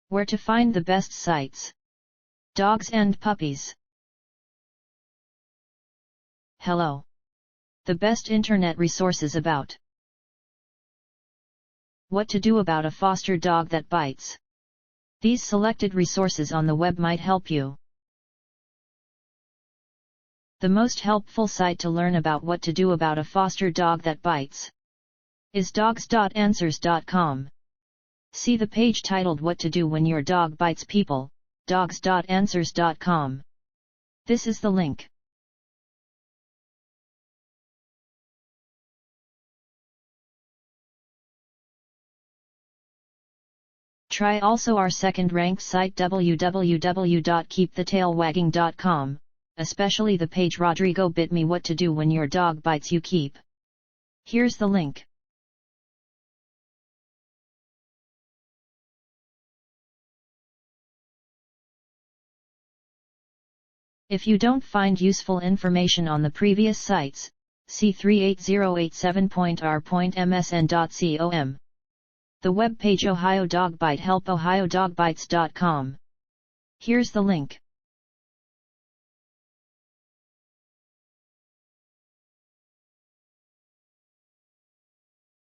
Where to find the best sites. Dogs and puppies. Hello. The best internet resources about what to do about a foster dog that bites. These selected resources on the web might help you. The most helpful site to learn about what to do about a foster dog that bites is dogs.answers.com. See the page titled What to Do When Your Dog Bites People, dogs.answers.com. This is the link. Try also our second-ranked site www.keepthetailwagging.com, especially the page Rodrigo Bit Me What to Do When Your Dog Bites You Keep. Here's the link. If you don't find useful information on the previous sites, see 38087.r.msn.com. The web page Ohio Dog Bite Help OhioDogBites.com. Here's the link.